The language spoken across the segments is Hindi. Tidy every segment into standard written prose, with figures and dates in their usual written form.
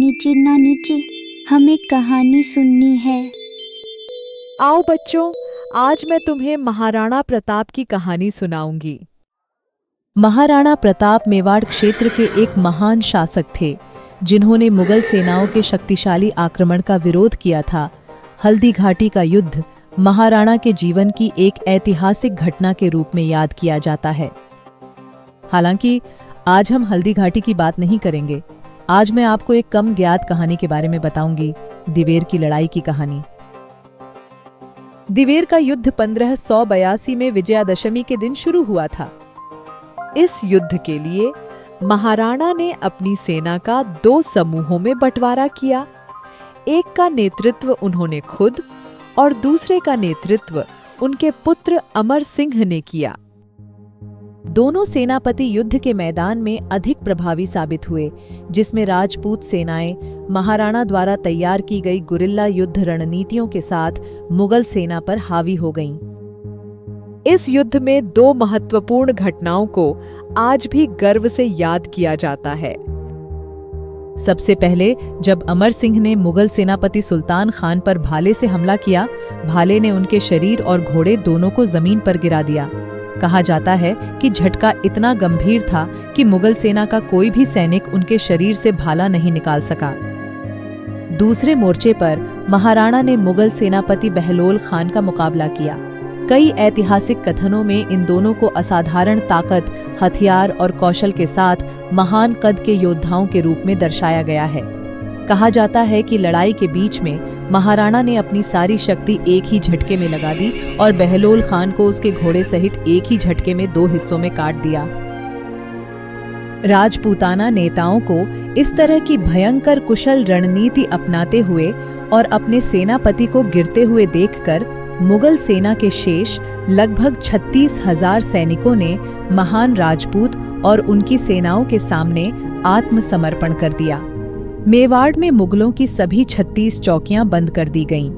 नानी जी, नानी जी, हमें कहानी सुननी है। आओ बच्चों, आज मैं तुम्हें महाराणा प्रताप की कहानी सुनाऊंगी। महाराणा प्रताप मेवाड़ क्षेत्र के एक महान शासक थे, जिन्होंने मुगल सेनाओं के शक्तिशाली आक्रमण का विरोध किया था। हल्दी घाटी का युद्ध महाराणा के जीवन की एक ऐतिहासिक घटना के रूप में याद किया जाता है। हालांकि आज हम हल्दी घाटी की बात नहीं करेंगे। आज मैं आपको एक कम ज्ञात कहानी के बारे में बताऊंगी, दिवेर की लड़ाई की कहानी। दिवेर का युद्ध 1582 में विजयादशमी के दिन शुरू हुआ था। इस युद्ध के लिए महाराणा ने अपनी सेना का 2 समूहों में बंटवारा किया। एक का नेतृत्व उन्होंने खुद और दूसरे का नेतृत्व उनके पुत्र अमर सिंह ने किया। दोनों सेनापति युद्ध के मैदान में अधिक प्रभावी साबित हुए, जिसमें राजपूत सेनाएं महाराणा द्वारा तैयार की गई गुरिल्ला युद्ध रणनीतियों के साथ मुगल सेना पर हावी हो गईं। इस युद्ध में 2 महत्वपूर्ण घटनाओं को आज भी गर्व से याद किया जाता है। सबसे पहले, जब अमर सिंह ने मुगल सेनापति सुल्तान खान पर भाले से हमला किया, भाले ने उनके शरीर और घोड़े दोनों को जमीन पर गिरा दिया। कहा जाता है कि झटका इतना गंभीर था कि मुगल सेना का कोई भी सैनिक उनके शरीर से भाला नहीं निकाल सका। दूसरे मोर्चे पर महाराणा ने मुगल सेनापति बहलोल खान का मुकाबला किया। कई ऐतिहासिक कथनों में इन दोनों को असाधारण ताकत, हथियार और कौशल के साथ महान कद के योद्धाओं के रूप में दर्शाया गया है। कहा जाता है कि लड़ाई के बीच में महाराणा ने अपनी सारी शक्ति एक ही झटके में लगा दी और बहलोल खान को उसके घोड़े सहित एक ही झटके में 2 हिस्सों में काट दिया। राजपूताना नेताओं को इस तरह की भयंकर कुशल रणनीति अपनाते हुए और अपने सेनापति को गिरते हुए देखकर मुगल सेना के शेष लगभग 36,000 सैनिकों ने महान राजपूत और उनकी सेनाओं के सामने आत्मसमर्पण कर दिया। मेवाड़ में मुगलों की सभी 36 चौकियां बंद कर दी गईं।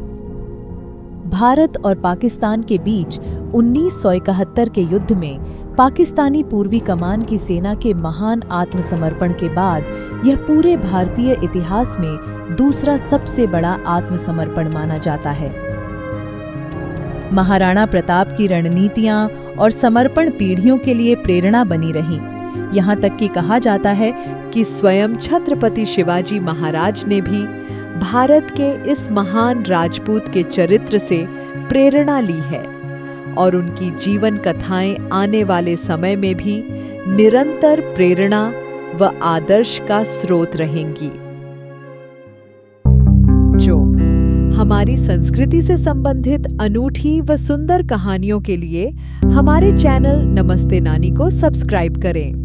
भारत और पाकिस्तान के बीच 1971 के युद्ध में पाकिस्तानी पूर्वी कमान की सेना के महान आत्मसमर्पण के बाद यह पूरे भारतीय इतिहास में दूसरा सबसे बड़ा आत्मसमर्पण माना जाता है। महाराणा प्रताप की रणनीतियां और समर्पण पीढ़ियों के लिए प्रेरणा बनी रहीं। यहाँ तक कि कहा जाता है कि स्वयं छत्रपति शिवाजी महाराज ने भी भारत के इस महान राजपूत के चरित्र से प्रेरणा ली है और उनकी जीवन कथाएं आने वाले समय में भी निरंतर प्रेरणा व आदर्श का स्रोत रहेंगी। जो हमारी संस्कृति से संबंधित अनूठी व सुंदर कहानियों के लिए हमारे चैनल नमस्ते नानी को सब्सक्राइब करें।